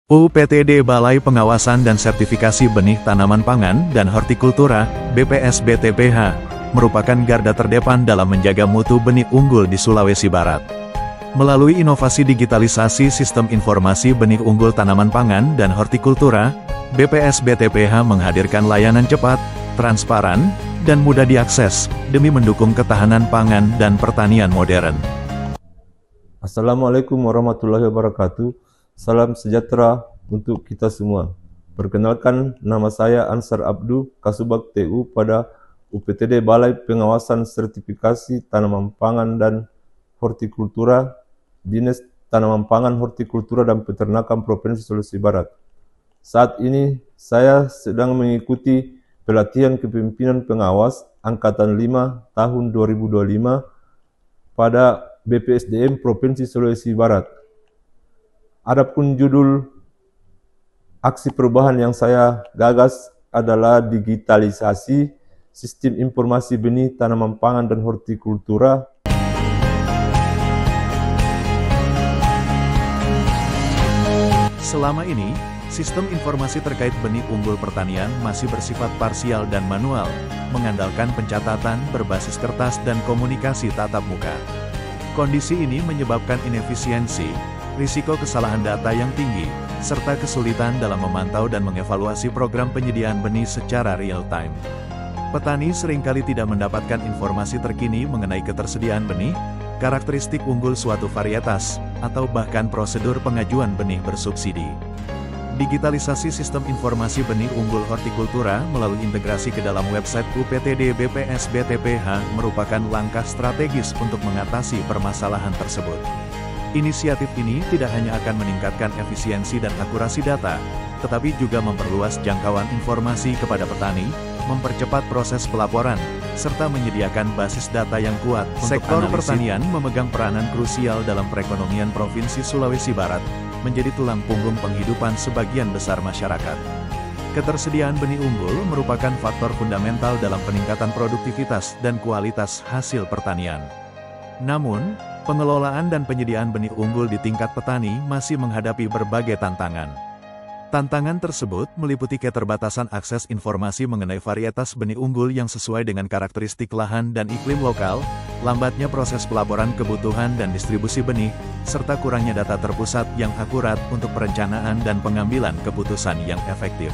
UPTD Balai Pengawasan dan Sertifikasi Benih Tanaman Pangan dan Hortikultura, BPSBTPH, merupakan garda terdepan dalam menjaga mutu benih unggul di Sulawesi Barat. Melalui inovasi digitalisasi sistem informasi benih unggul tanaman pangan dan hortikultura, BPSBTPH menghadirkan layanan cepat, transparan, dan mudah diakses, demi mendukung ketahanan pangan dan pertanian modern. Assalamualaikum warahmatullahi wabarakatuh. Salam sejahtera untuk kita semua. Perkenalkan, nama saya Ansar Abdu, Kasubag TU pada UPTD Balai Pengawasan Sertifikasi Tanaman Pangan dan Hortikultura, Dinas Tanaman Pangan, Hortikultura dan Peternakan Provinsi Sulawesi Barat. Saat ini saya sedang mengikuti pelatihan kepemimpinan pengawas Angkatan 5 tahun 2025 pada BPSDM Provinsi Sulawesi Barat. Adapun judul aksi perubahan yang saya gagas adalah digitalisasi sistem informasi benih tanaman pangan dan hortikultura. Selama ini, sistem informasi terkait benih unggul pertanian masih bersifat parsial dan manual, mengandalkan pencatatan berbasis kertas dan komunikasi tatap muka. Kondisi ini menyebabkan inefisiensi, risiko kesalahan data yang tinggi, serta kesulitan dalam memantau dan mengevaluasi program penyediaan benih secara real-time. Petani seringkali tidak mendapatkan informasi terkini mengenai ketersediaan benih, karakteristik unggul suatu varietas, atau bahkan prosedur pengajuan benih bersubsidi. Digitalisasi sistem informasi benih unggul hortikultura melalui integrasi ke dalam website UPTD BPSBTPH merupakan langkah strategis untuk mengatasi permasalahan tersebut. Inisiatif ini tidak hanya akan meningkatkan efisiensi dan akurasi data, tetapi juga memperluas jangkauan informasi kepada petani, mempercepat proses pelaporan, serta menyediakan basis data yang kuat. Sektor pertanian memegang peranan krusial dalam perekonomian Provinsi Sulawesi Barat, menjadi tulang punggung penghidupan sebagian besar masyarakat. Ketersediaan benih unggul merupakan faktor fundamental dalam peningkatan produktivitas dan kualitas hasil pertanian. Namun, pengelolaan dan penyediaan benih unggul di tingkat petani masih menghadapi berbagai tantangan. Tantangan tersebut meliputi keterbatasan akses informasi mengenai varietas benih unggul yang sesuai dengan karakteristik lahan dan iklim lokal, lambatnya proses pelaporan kebutuhan dan distribusi benih, serta kurangnya data terpusat yang akurat untuk perencanaan dan pengambilan keputusan yang efektif.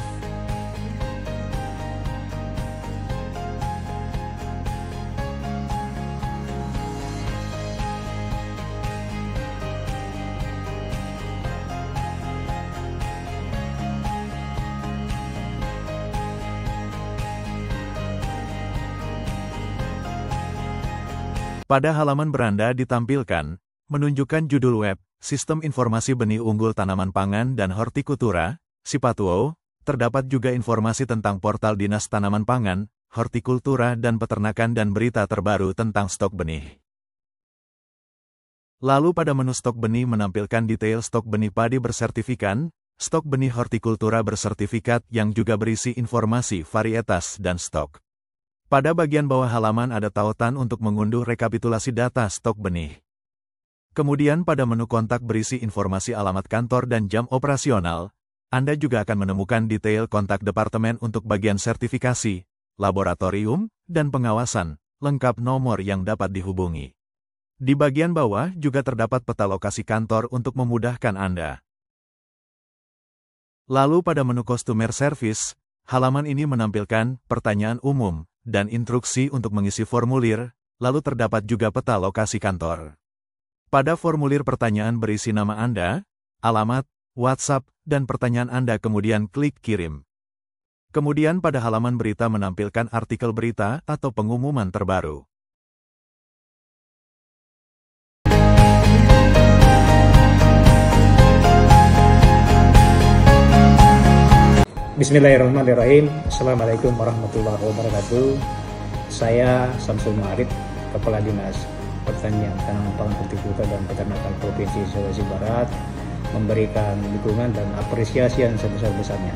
Pada halaman beranda ditampilkan, menunjukkan judul web, Sistem Informasi Benih Unggul Tanaman Pangan dan Hortikultura, Sipatuo. Terdapat juga informasi tentang portal Dinas Tanaman Pangan, Hortikultura dan Peternakan dan berita terbaru tentang stok benih. Lalu pada menu stok benih menampilkan detail stok benih padi bersertifikat, stok benih hortikultura bersertifikat yang juga berisi informasi varietas dan stok. Pada bagian bawah halaman ada tautan untuk mengunduh rekapitulasi data stok benih. Kemudian pada menu kontak berisi informasi alamat kantor dan jam operasional. Anda juga akan menemukan detail kontak departemen untuk bagian sertifikasi, laboratorium, dan pengawasan, lengkap nomor yang dapat dihubungi. Di bagian bawah juga terdapat peta lokasi kantor untuk memudahkan Anda. Lalu pada menu Customer Service, halaman ini menampilkan pertanyaan umum dan instruksi untuk mengisi formulir, lalu terdapat juga peta lokasi kantor. Pada formulir pertanyaan berisi nama Anda, alamat, WhatsApp, dan pertanyaan Anda kemudian klik kirim. Kemudian pada halaman berita menampilkan artikel berita atau pengumuman terbaru. Bismillahirrahmanirrahim. Assalamualaikum warahmatullahi wabarakatuh. Saya Samsul Ma'arif, Kepala Dinas Pertanian Tanaman Pangan Hortikultura dan Peternakan Provinsi Sulawesi Barat, memberikan dukungan dan apresiasi yang sebesar-besarnya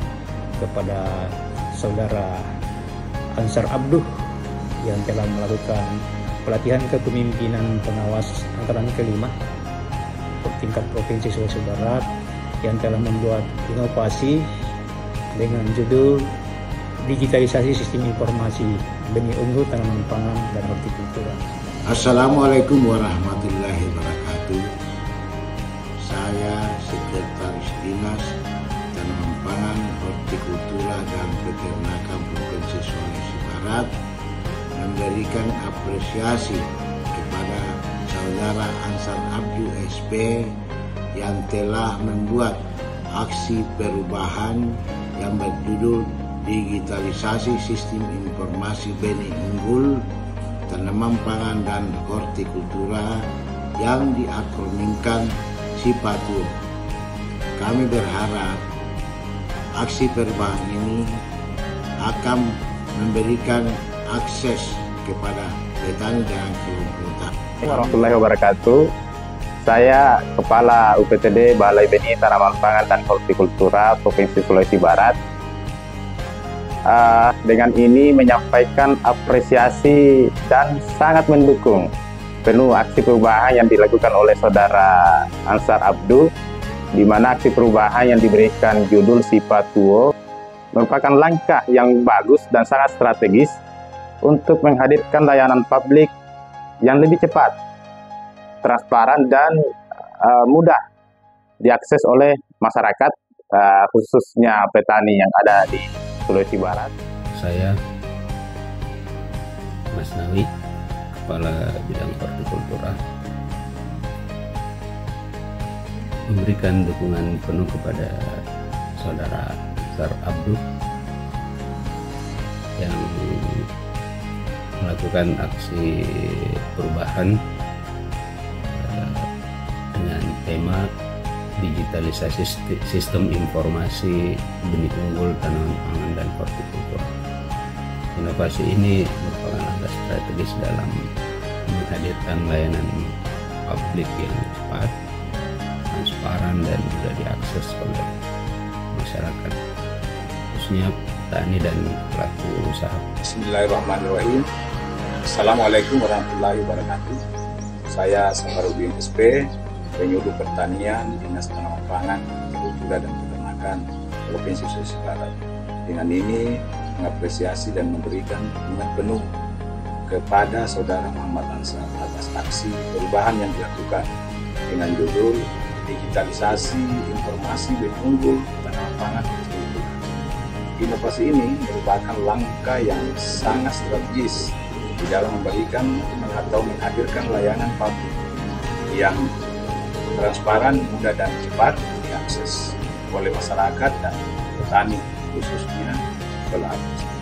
kepada Saudara Ansar Abdu yang telah melakukan pelatihan kepemimpinan pengawas angkatan ke-5 tingkat Provinsi Sulawesi Barat yang telah membuat inovasi dengan judul Digitalisasi Sistem Informasi Benih Unggul Tanaman Pangan dan Hortikultura. Assalamualaikum warahmatullahi wabarakatuh. Saya Sekretaris Dinas Tanaman Pangan, Hortikultura dan Peternakan Provinsi Sulawesi Barat memberikan apresiasi kepada Saudara Ansar Abdu SP yang telah membuat aksi perubahan yang berjudul Digitalisasi Sistem Informasi Benih Unggul Tanaman Pangan dan Hortikultura yang diakronimkan SIPATUO. Kami berharap aksi perubahan ini akan memberikan akses kepada petani dan kelompok. Warahmatullahi wabarakatuh. Saya Kepala UPTD Balai Benih Tanaman Pangan dan Hortikultura Provinsi Sulawesi Barat. Dengan ini menyampaikan apresiasi dan sangat mendukung penuh aksi perubahan yang dilakukan oleh Saudara Ansar Abdu, di mana aksi perubahan yang diberikan judul SIPATUO merupakan langkah yang bagus dan sangat strategis untuk menghadirkan layanan publik yang lebih cepat, transparan, dan mudah diakses oleh masyarakat, khususnya petani yang ada di Sulawesi Barat. Saya Mas Nawi, Kepala Bidang Hortikultura, memberikan dukungan penuh kepada Saudara Ansar Abdu yang melakukan aksi perubahan dengan tema digitalisasi sistem informasi benih unggul tanaman pangan dan hortikultura. Inovasi ini merupakan langkah strategis dalam menghadirkan layanan publik yang cepat, transparan, dan mudah diakses oleh masyarakat, khususnya petani dan pelaku usaha. Bismillahirrahmanirrahim. Assalamualaikum warahmatullahi wabarakatuh. Saya Safarudin SP, Penyuluh Pertanian Dinas Tanaman Pangan, Hortikultura dan Peternakan Provinsi Sulawesi Barat. Dengan ini mengapresiasi dan memberikan dukungan penuh kepada Saudara Muhammad Ansar atas aksi perubahan yang dilakukan dengan judul Digitalisasi Informasi Benih Unggul Tanaman Pangan Hortikultura. Inovasi ini merupakan langkah yang sangat strategis di dalam memberikan atau menghadirkan layanan publik yang transparan, mudah, dan cepat diakses oleh masyarakat dan petani, khususnya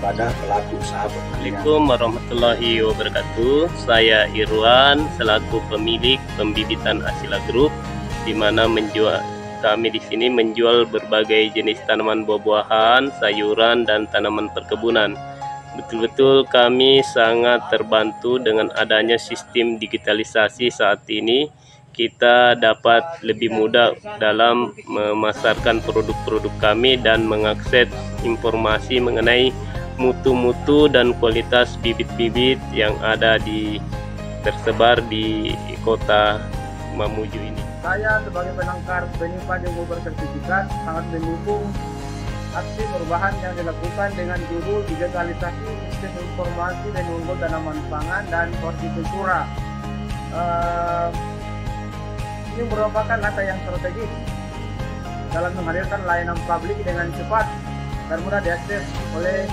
pada pelaku usaha pertanian. Assalamualaikum warahmatullahi wabarakatuh. Saya Irwan selaku pemilik pembibitan Asila Group, di mana kami di sini menjual berbagai jenis tanaman buah-buahan, sayuran, dan tanaman perkebunan. Betul-betul kami sangat terbantu dengan adanya sistem digitalisasi saat ini. Kita dapat lebih mudah dalam memasarkan produk-produk kami dan mengakses informasi mengenai mutu-mutu dan kualitas bibit-bibit yang ada tersebar di kota Mamuju ini. Saya sebagai penangkar benih padi unggul bersertifikat sangat mendukung aksi perubahan yang dilakukan dengan judul digitalisasi sistem informasi benih unggul tanaman pangan dan hortikultura. Ini merupakan langkah yang strategis dalam menghadirkan layanan publik dengan cepat dan mudah diakses oleh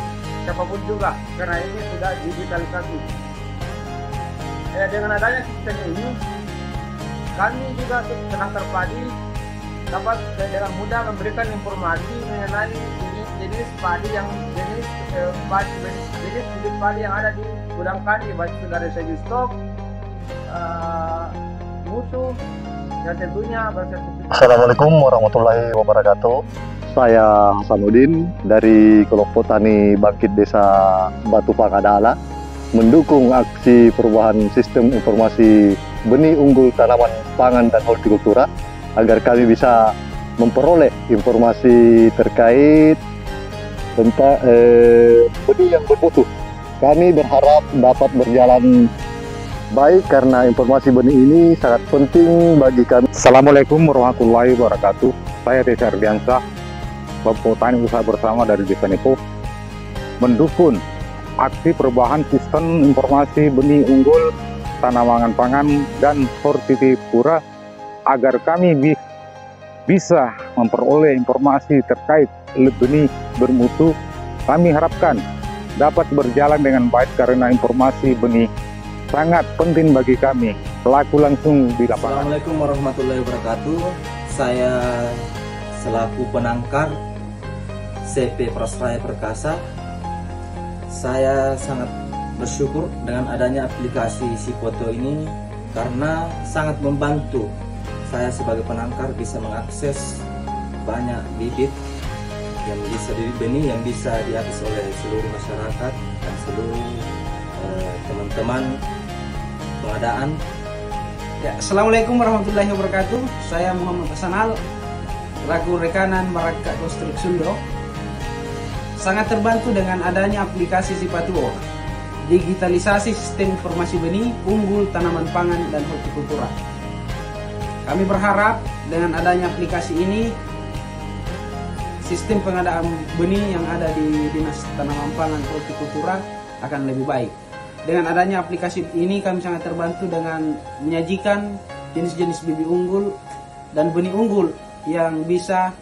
siapapun juga, karena ini sudah digitalisasi. Dengan adanya sistem ini, kami juga penangkar padi dapat dengan mudah memberikan informasi mengenai jenis padi jenis bibit padi yang ada di gudang kami, baik itu dari segi stok, mutu, dan tentunya bersertifikat. Assalamualaikum warahmatullahi wabarakatuh. Saya Hasanuddin dari kelompok tani Bangkit Desa Batu Pangadala, mendukung aksi perubahan sistem informasi benih unggul tanaman pangan dan hortikultura agar kami bisa memperoleh informasi terkait tentang benih yang bermutu. Kami berharap dapat berjalan baik karena informasi benih ini sangat penting bagi kami. Assalamualaikum warahmatullahi wabarakatuh. saya Desa Ardiansah, Bapak Petani Usaha Bersama dari Desa Nepo, mendukung aksi perubahan sistem informasi benih unggul, tanaman pangan, dan hortikultura agar kami bisa memperoleh informasi terkait benih bermutu. Kami harapkan dapat berjalan dengan baik karena informasi benih sangat penting bagi kami, pelaku langsung di lapangan. Assalamualaikum warahmatullahi wabarakatuh. Saya selaku penangkar CP Prasraya Perkasa, saya sangat bersyukur dengan adanya aplikasi Sipoto ini karena sangat membantu saya sebagai penangkar bisa mengakses banyak bibit yang bisa benih yang bisa diakses oleh seluruh masyarakat dan seluruh teman-teman pengadaan. Ya, Assalamualaikum warahmatullahi wabarakatuh. Saya Muhammad Hasanal, laku rekanan Maraka Konstruksindo. Sangat terbantu dengan adanya aplikasi Sipatuo, digitalisasi sistem informasi benih, unggul, tanaman pangan, dan hortikultura. Kami berharap dengan adanya aplikasi ini, sistem pengadaan benih yang ada di Dinas Tanaman Pangan Hortikultura akan lebih baik. Dengan adanya aplikasi ini kami sangat terbantu dengan menyajikan jenis-jenis bibit unggul dan benih unggul yang bisa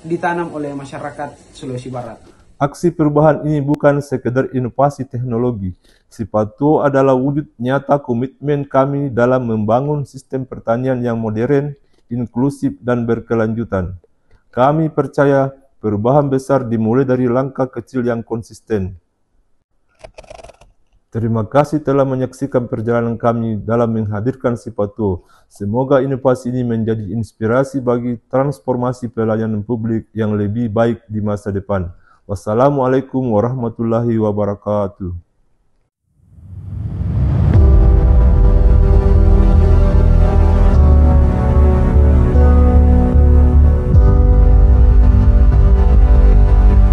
ditanam oleh masyarakat Sulawesi Barat. Aksi perubahan ini bukan sekedar inovasi teknologi. Sipatuo adalah wujud nyata komitmen kami dalam membangun sistem pertanian yang modern, inklusif, dan berkelanjutan. Kami percaya perubahan besar dimulai dari langkah kecil yang konsisten. Terima kasih telah menyaksikan perjalanan kami dalam menghadirkan Sipatuo. Semoga inovasi ini menjadi inspirasi bagi transformasi pelayanan publik yang lebih baik di masa depan. Wassalamualaikum warahmatullahi wabarakatuh.